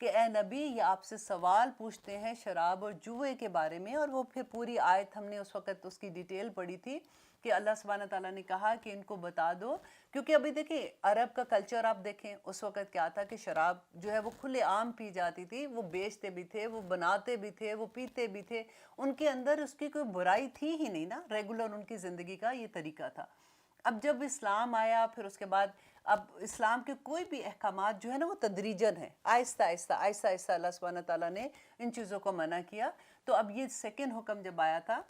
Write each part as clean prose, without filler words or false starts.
کہ اے نبی یہ آپ سے سوال پوچھتے ہیں شراب اور جوئے کے بارے میں، اور وہ پھر پوری آیت ہم نے اس وقت اس کی ڈیٹیل پڑھی تھی کہ اللہ سبحانہ تعالیٰ نے کہا کہ ان کو بتا دو، کیونکہ ابھی دیکھیں عرب کا کلچر آپ دیکھیں اس وقت کیا تھا کہ شراب جو ہے وہ کھلے عام پی جاتی تھی، وہ بیچتے بھی تھے، وہ بناتے بھی تھے، وہ پیتے بھی تھے، ان کے اندر اس کی کوئی برائی تھی ہی نہیں نا، ریگولر ان کی زندگی کا یہ طریقہ تھا۔ اب جب اسلام آیا پھر اس کے بعد اب اسلام کے کوئی بھی احکامات جو ہے نا وہ تدریجاً ہے، آہستہ آہستہ آہستہ آہستہ اللہ سبحانہ تعالیٰ نے ان چیزوں کو منع کیا۔ تو اب یہ سیکنڈ حکم جب آیا تھا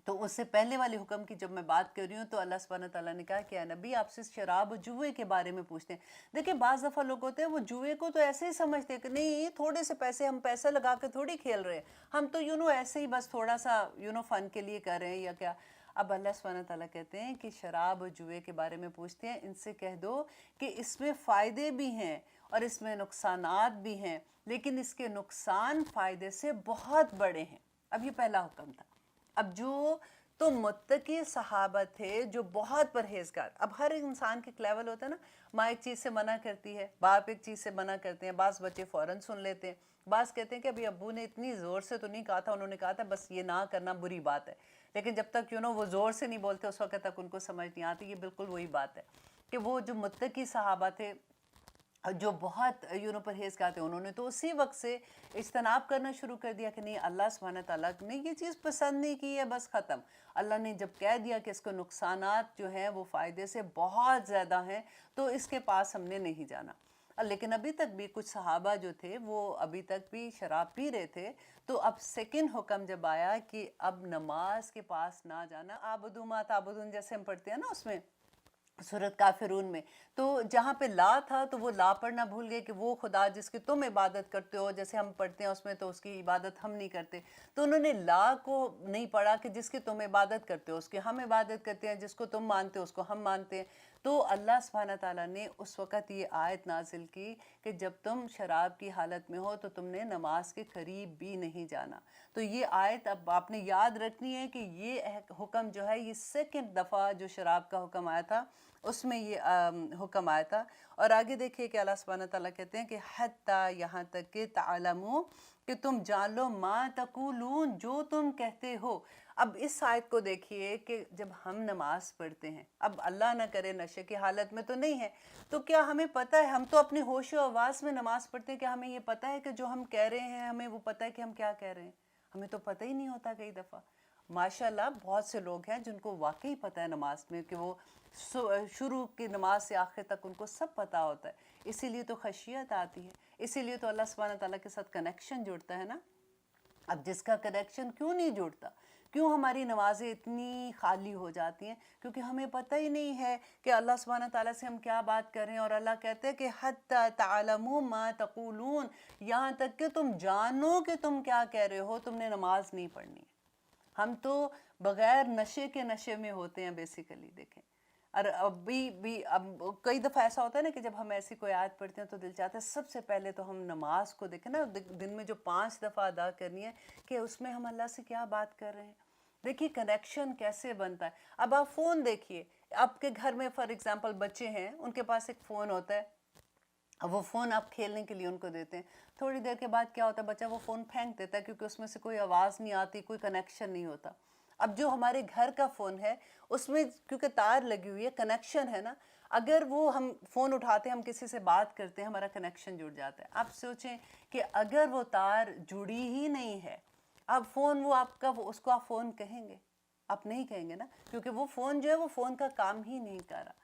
تو اس سے پہلے والے حکم کی جب میں بات کر رہی ہوں تو اللہ سبحانہ تعالیٰ نے کہا کہ اے نبی آپ سے شراب و جوئے کے بارے میں پوچھتے ہیں۔ دیکھیں بعض دفعہ لوگ ہوتے ہیں وہ جوئے کو تو ایسے ہی سمجھتے ہیں کہ نہیں تھوڑے سے پیسے، ہم پیسے لگا کے تھوڑی کھیل رہے ہیں، ہم تو ایسے ہی بس تھوڑا سا فن کے لیے کر رہے ہیں یا کیا۔ اب اللہ سبحانہ تعالیٰ کہتے ہیں کہ شراب و جوئے کے بارے میں پوچھتے ہیں، ان سے کہہ دو کہ اس میں فائدے بھی ہیں اور اس میں نقصانات بھی ہیں، لیکن اس کے نقصان فائدے سے بہت بڑے ہیں۔ اب یہ پہلا حکم تھا۔ اب جو تو متقی صحابہ تھے جو بہت پرہیزگار، اب ہر انسان کے لیول ہوتا ہے نا، ماں ایک چیز سے منع کرتی ہے، باپ ایک چیز سے منع کرتے ہیں، بعض بچے فوراً سن لیتے ہیں، بعض کہتے ہیں کہ ابھی ابو نے اتنی زور سے تو نہیں کہا تھا، انہوں نے کہا تھا بس یہ نہ کرنا بری بات ہے، لیکن جب تک وہ زور سے نہیں بولتے اس وقت تک ان کو سمجھ نہیں آتی۔ یہ بالکل وہی بات ہے کہ وہ جو متقی صحابہ تھے جو بہت پرہیزگار تھے، انہوں نے تو اسی وقت سے اجتناب کرنا شروع کر دیا کہ نہیں اللہ سبحانہ تعالیٰ نے یہ چیز پسند نہیں کی ہے، بس ختم۔ اللہ نے جب کہہ دیا کہ اس کو نقصانات جو ہیں وہ فائدے سے بہت زیادہ ہیں تو اس کے پاس ہم نے نہیں جانا۔ لیکن ابھی تک بھی کچھ صحابہ جو تھے وہ ابھی تک بھی شراب پی رہے تھے، تو اب سیکنڈ حکم جب آیا کہ اب نماز کے پاس نہ جانا، عابدوا ما تعبدون جیسے ہم پڑھتے ہیں نا اس میں سورۃ کافرون میں، تو جہاں پہ لا تھا تو وہ لا پڑھنا بھول گئے کہ وہ خدا جس کی تم عبادت کرتے ہو، جیسے ہم پڑھتے ہیں اس میں تو اس کی عبادت ہم نہیں کرتے، تو انہوں نے لا کو نہیں پڑھا کہ جس کی تم عبادت کرتے ہو اس کی ہم عبادت کرتے ہیں، جس کو تم مانتے ہو اس کو ہم مانتے ہیں۔ تو اللہ سبحانہ تعالیٰ نے اس وقت یہ آیت نازل کی کہ جب تم شراب کی حالت میں ہو تو تم نے نماز کے قریب بھی نہیں جانا۔ تو یہ آیت اب آپ نے یاد رکھنی ہے کہ یہ حکم جو ہے یہ سیکنڈ دفعہ جو شراب کا حکم آیا تھا اس میں یہ حکم آیا تھا۔ اور آگے دیکھیے کہ اللہ سبحانہ تعالیٰ کہتے ہیں کہ حتیٰ یہاں تک کہ تعلموا کہ تم جان لو ما تقولون جو تم کہتے ہو۔ اب اس آیت کو دیکھیے کہ جب ہم نماز پڑھتے ہیں، اب اللہ نہ کرے نشے کی حالت میں تو نہیں ہے، تو کیا ہمیں پتہ ہے، ہم تو اپنے ہوش و آواز میں نماز پڑھتے ہیں، کیا ہمیں یہ پتہ ہے کہ جو ہم کہہ رہے ہیں ہمیں وہ پتہ ہے کہ ہم کیا کہہ رہے ہیں؟ ہمیں تو پتہ ہی نہیں ہوتا کئی دفعہ۔ ماشاءاللہ بہت سے لوگ ہیں جن کو واقعی پتہ ہے نماز میں کہ وہ شروع کی نماز سے آخر تک ان کو سب پتہ ہوتا ہے، اسی لیے تو خشیت آتی ہے، اسی لیے تو اللہ سبحانہ تعالیٰ کے ساتھ کنیکشن جڑتا ہے نا۔ اب جس کا کنیکشن کیوں نہیں جڑتا، کیوں ہماری نمازیں اتنی خالی ہو جاتی ہیں؟ کیونکہ ہمیں پتہ ہی نہیں ہے کہ اللہ سبحانہ تعالیٰ سے ہم کیا بات کر رہے ہیں، اور اللہ کہتے ہیں کہ حتی تعلموا ما تقولون، یہاں تک کہ تم جانو کہ تم کیا کہہ رہے ہو، تم نے نماز نہیں پڑھنی ہے۔ ہم تو بغیر نشے کے نشے میں ہوتے ہیں بیسیکلی، دیکھیں۔ اور اب کئی دفعہ ایسا ہوتا ہے نا کہ جب ہم ایسی کوئی آیت پڑھتے ہیں تو دل چاہتا ہے سب سے پہلے تو ہم نماز کو دیکھیں نا، دن میں جو 5 دفعہ ادا کرنی ہے کہ اس میں ہم اللہ سے کیا بات کر رہے ہیں۔ دیکھیے کنیکشن کیسے بنتا ہے۔ اب آپ فون دیکھیے، آپ کے گھر میں فار ایگزامپل بچے ہیں، ان کے پاس ایک فون ہوتا ہے، وہ فون آپ کھیلنے کے لیے ان کو دیتے ہیں، تھوڑی دیر کے بعد کیا ہوتا ہے، بچہ وہ فون پھینک دیتا ہے کیونکہ اس میں سے کوئی آواز نہیں آتی، کوئی کنیکشن نہیں ہوتا۔ اب جو ہمارے گھر کا فون ہے اس میں کیونکہ تار لگی ہوئی ہے، کنیکشن ہے نا، اگر وہ ہم فون اٹھاتے ہیں، ہم کسی سے بات کرتے ہیں، ہمارا کنیکشن جڑ جاتا ہے۔ آپ سوچیں کہ اگر وہ تار جڑی ہی نہیں ہے، اب فون وہ آپ کا اس کو آپ فون کہیں گے؟ آپ نہیں کہیں گے نا، کیونکہ وہ فون جو ہے وہ فون کا کام ہی نہیں کر رہا۔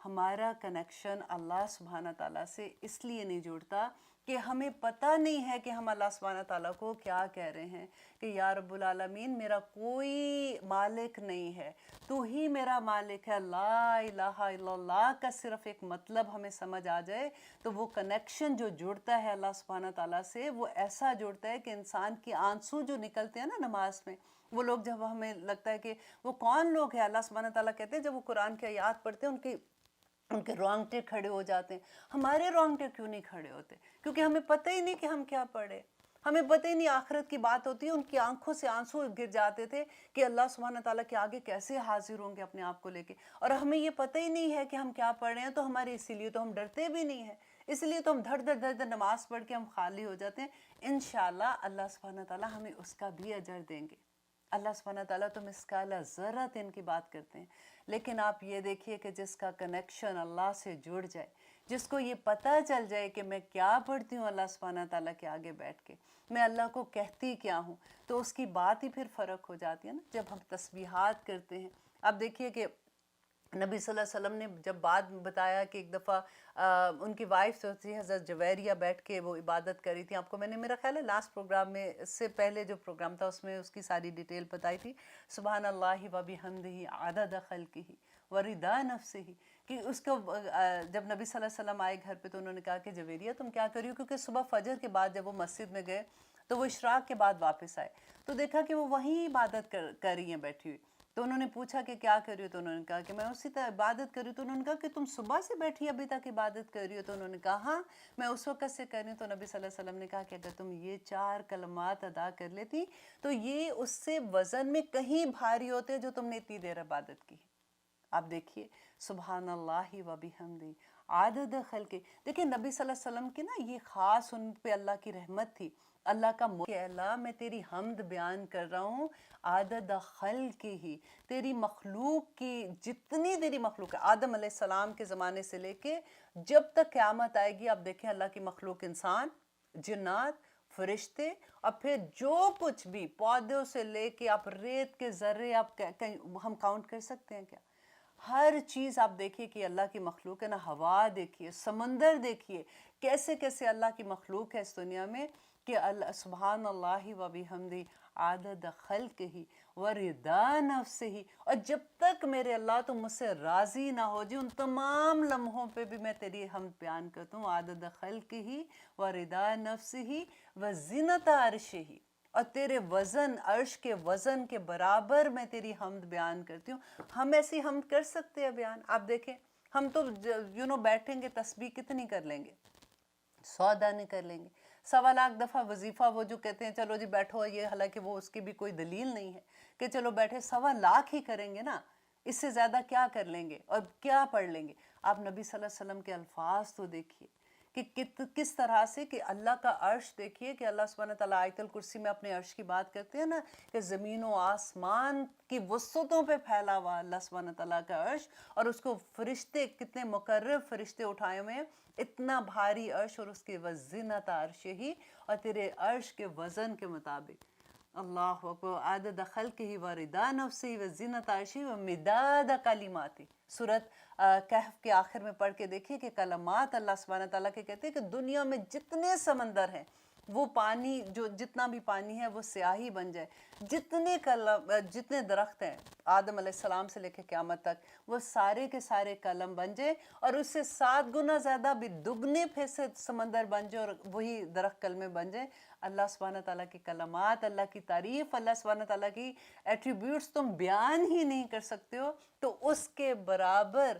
ہمارا کنیکشن اللہ سبحانہ تعالیٰ سے اس لیے نہیں جڑتا کہ ہمیں پتہ نہیں ہے کہ ہم اللہ سبحانہ تعالیٰ کو کیا کہہ رہے ہیں کہ یا رب العالمین میرا کوئی مالک نہیں ہے، تو ہی میرا مالک ہے۔ لا الہ الا اللہ کا صرف ایک مطلب ہمیں سمجھ آ جائے تو وہ کنیکشن جو جڑتا ہے اللہ سبحانہ تعالیٰ سے وہ ایسا جڑتا ہے کہ انسان کی آنسو جو نکلتے ہیں نا نماز میں، وہ لوگ جب ہمیں لگتا ہے کہ وہ کون لوگ ہیں، اللہ سبحانہ تعالیٰ کہتے ہیں جب وہ قرآن کی آیات پڑھتے ہیں ان کے رونگٹے کھڑے ہو جاتے ہیں۔ ہمارے رونگٹے کیوں نہیں کھڑے ہوتے؟ کیونکہ ہمیں پتہ ہی نہیں کہ ہم کیا پڑھے، ہمیں پتہ ہی نہیں آخرت کی بات ہوتی ہے۔ ان کی آنکھوں سے آنسو گر جاتے تھے کہ اللہ سبحانہ تعالیٰ کے آگے کیسے حاضر ہوں گے اپنے آپ کو لے کے، اور ہمیں یہ پتہ ہی نہیں ہے کہ ہم کیا پڑھ رہے ہیں، تو ہمارے اسی لیے تو ہم ڈرتے بھی نہیں ہیں، اس لیے تو ہم دھڑ دھڑ دھڑ دھڑ نماز پڑھ کے ہم خالی ہو جاتے ہیں. انشاءاللہ اللہ سبحانہ تعالیٰ ہمیں اس کا بھی اجر دیں گے. اللہ سبحانہ تعالیٰ تو مثقال ذرۃ ان کی بات کرتے ہیں. لیکن آپ یہ دیکھیے کہ جس کا کنیکشن اللہ سے جڑ جائے، جس کو یہ پتہ چل جائے کہ میں کیا پڑھتی ہوں اللہ سبحانہ تعالیٰ کے آگے بیٹھ کے، میں اللہ کو کہتی کیا ہوں، تو اس کی بات ہی پھر فرق ہو جاتی ہے نا. جب ہم تسبیحات کرتے ہیں، آپ دیکھیے کہ نبی صلی اللہ علیہ وسلم نے جب بات بتایا کہ ایک دفعہ ان کی وائف جو تھی حضرت جویریہ بیٹھ کے وہ عبادت کری تھی. آپ کو میں نے میرا خیال ہے لاسٹ پروگرام میں، اس سے پہلے جو پروگرام تھا اس میں اس کی ساری ڈیٹیل بتائی تھی. سبحان اللہ و بحمدہ عدد خلقہ ورضا نفسہ، کہ اس کو جب نبی صلی اللہ علیہ وسلم آئے گھر پہ تو انہوں نے کہا کہ جویریہ تم کیا کر رہی ہو، کیونکہ صبح فجر کے بعد جب وہ مسجد میں گئے تو وہ اشراق کے بعد واپس آئے تو دیکھا کہ وہ وہیں عبادت کر رہی ہیں بیٹھی ہوئی. تو انہوں نے پوچھا کہ کیا کر رہی ہو، تو انہوں نے کہا کہ میں اسی طرح عبادت کر رہی ہوں. تو انہوں نے کہا کہ تم صبح سے بیٹھی ابھی تک عبادت کر رہی ہو، تو انہوں نے کہا ہاں میں اس وقت سے کر رہی ہوں. تو نبی صلی اللہ علیہ وسلم نے کہا کہ اگر تم یہ 4 کلمات ادا کر لیتی تو یہ اس سے وزن میں کہیں بھاری ہوتے جو تم نے اتنی دیر عبادت کی. آپ دیکھیے سبحان اللہ و بحمدہ عدد خلقہ. دیکھیں نبی صلی اللہ علیہ وسلم کی نا یہ خاص ان پہ اللہ کی رحمت تھی، اللہ کا کہ اللہ میں تیری حمد بیان کر رہا ہوں عدد خلقہ ہی، تیری مخلوق کی جتنی تیری مخلوق ہے، آدم علیہ السلام کے زمانے سے لے کے جب تک قیامت آئے گی. آپ دیکھیں اللہ کی مخلوق، انسان، جنات، فرشتے، اور پھر جو کچھ بھی پودوں سے لے کے آپ ریت کے ذرے آپ ہم کاؤنٹ کر سکتے ہیں کیا؟ ہر چیز آپ دیکھیے کہ اللہ کی مخلوق ہے نا. ہوا دیکھیے، سمندر دیکھیے، کیسے کیسے اللہ کی مخلوق ہے اس دنیا میں کہ اللہ سبحان اللہ و بحمدہ عدد خلقہ ورضا نفسہ. اور جب تک میرے اللہ تم مجھ سے راضی نہ ہو جی ان تمام لمحوں پہ بھی میں تیری حمد بیان کرتا ہوں. عدد خلقہ ورضا نفسہ وزینت عرشہ، اور تیرے وزن، عرش کے وزن کے برابر میں تیری حمد بیان کرتی ہوں. ہم ایسی حمد کر سکتے ہیں بیان؟ آپ دیکھیں ہم تو بیٹھیں گے تسبیح کتنی کر لیں گے؟ 100 دانے کر لیں گے. 1.25 دفعہ وظیفہ وہ جو کہتے ہیں چلو جی بیٹھو، یہ حالانکہ وہ اس کی بھی کوئی دلیل نہیں ہے کہ چلو بیٹھے. 1.25 ہی کریں گے نا، اس سے زیادہ کیا کر لیں گے اور کیا پڑھ لیں گے؟ آپ نبی صلی اللہ علیہ وسلم کے الفاظ تو دیکھیے کہ کس طرح سے کہ اللہ کا عرش دیکھیے کہ اللہ سبحانہ تعالیٰ آیت الکرسی میں اپنے عرش کی بات کرتے ہیں نا کہ زمین و آسمان کی وسعتوں پہ پھیلا ہوا اللہ سبحانہ تعالیٰ کا عرش، اور اس کو فرشتے کتنے مقرب فرشتے اٹھائے ہوئے ہیں. اتنا بھاری عرش اور اس کے وزنت عرش ہی، اور تیرے عرش کے وزن کے مطابق. اللہ اکبر. عدد خلقہ ورضا نفسہ وزینت عرشہ ومداد کلماتہ. سورۃ کہف کے آخر میں پڑھ کے دیکھیے کہ کلمات اللہ سبحانہ تعالیٰ کے کہتے ہیں کہ دنیا میں جتنے سمندر ہیں وہ پانی، جو جتنا بھی پانی ہے وہ سیاہی بن جائے. جتنے درخت ہیں آدم علیہ السلام سے لے کے قیامت تک وہ سارے کے سارے قلم بن جائے، اور اس سے 7 گنا زیادہ بھی دگنے پھر سے سمندر بن جائے اور وہی درخت کلمے بن جائے. اللہ سبحانہ تعالیٰ کی کلمات، اللہ کی تعریف، اللہ سبحانہ تعالیٰ کی ایٹریبیوٹس تم بیان ہی نہیں کر سکتے ہو. تو اس کے برابر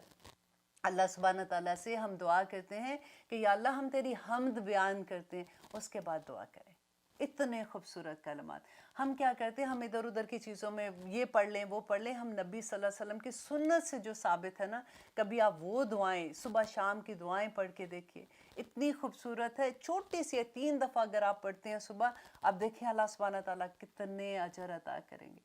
اللہ سبحانہ تعالیٰ سے ہم دعا کرتے ہیں کہ یا اللہ ہم تیری حمد بیان کرتے ہیں. اس کے بعد دعا کریں. اتنے خوبصورت کلمات. ہم کیا کرتے ہیں؟ ہم ادھر ادھر کی چیزوں میں یہ پڑھ لیں وہ پڑھ لیں. ہم نبی صلی اللہ علیہ وسلم کی سنت سے جو ثابت ہے نا، کبھی آپ وہ دعائیں صبح شام کی دعائیں پڑھ کے دیکھیے، اتنی خوبصورت ہے. چھوٹی سی 3 دفعہ اگر آپ پڑھتے ہیں صبح، آپ دیکھیں اللہ سبحانہ تعالیٰ کتنے اجر عطا کریں گے.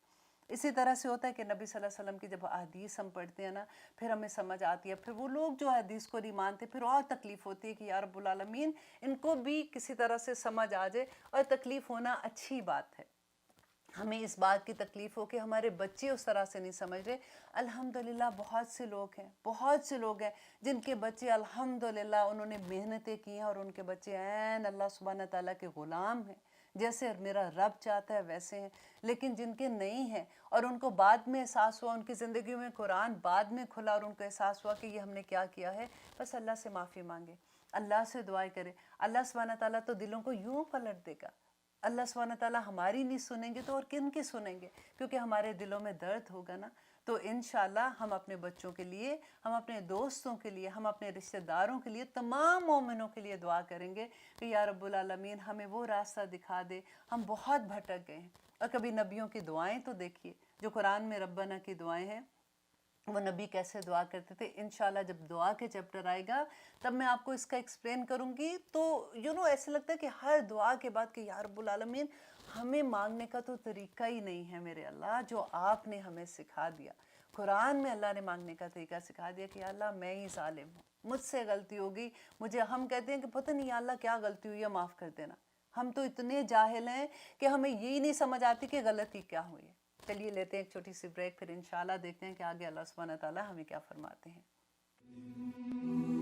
اسی طرح سے ہوتا ہے کہ نبی صلی اللہ علیہ وسلم کی جب احادیث ہم پڑھتے ہیں نا، پھر ہمیں سمجھ آتی ہے. پھر وہ لوگ جو حدیث کو نہیں مانتے، پھر اور تکلیف ہوتی ہے کہ یا رب العالمین ان کو بھی کسی طرح سے سمجھ آ جائے. اور تکلیف ہونا اچھی بات ہے. ہمیں اس بات کی تکلیف ہو کہ ہمارے بچے اس طرح سے نہیں سمجھ رہے. الحمدللہ بہت سے لوگ ہیں جن کے بچے الحمدللہ انہوں نے محنتیں کی ہیں اور ان کے بچے عین اللہ سبحانہ تعالیٰ کے غلام ہیں، جیسے میرا رب چاہتا ہے ویسے ہیں. لیکن جن کے نہیں ہیں اور ان کو بعد میں احساس ہوا، ان کی زندگی میں قرآن بعد میں کھلا اور ان کو احساس ہوا کہ یہ ہم نے کیا کیا ہے، بس اللہ سے معافی مانگے، اللہ سے دعائیں کرے. اللہ سبحانہ تعالیٰ تو دلوں کو یوں پلٹ دے گا. اللہ سبحانہ تعالیٰ ہماری نہیں سنیں گے تو اور کن کی سنیں گے؟ کیونکہ ہمارے دلوں میں درد ہوگا نا. تو انشاءاللہ ہم اپنے بچوں کے لیے، ہم اپنے دوستوں کے لیے، ہم اپنے رشتہ داروں کے لیے، تمام مومنوں کے لیے دعا کریں گے کہ یا رب العالمین ہمیں وہ راستہ دکھا دے. ہم بہت بھٹک گئے ہیں. اور کبھی نبیوں کی دعائیں تو دیکھیے جو قرآن میں ربنا کی دعائیں ہیں، وہ نبی کیسے دعا کرتے تھے. انشاءاللہ جب دعا کے چیپٹر آئے گا تب میں آپ کو اس کا ایکسپلین کروں گی. تو ایسے لگتا ہے کہ ہر دعا کے بعد کہ یا رب العالمین ہمیں مانگنے کا تو طریقہ ہی نہیں ہے میرے اللہ جو آپ نے ہمیں سکھا دیا. قرآن میں اللہ نے مانگنے کا طریقہ سکھا دیا کہ یا اللہ میں ہی ظالم ہوں, مجھ سے غلطی ہوگی, ہم کہتے ہیں کہ پتہ نہیں یا اللہ کیا غلطی ہوئی ہے, معاف کر دینا. ہم تو اتنے جاہل ہیں کہ ہمیں یہی نہیں سمجھ آتی کہ غلطی کیا ہوئی ہے. چلیے لیتے ہیں ایک چھوٹی سی بریک, پھر انشاءاللہ دیکھتے ہیں کہ آگے اللہ سبحانہ تعالیٰ ہمیں کیا فرماتے ہیں.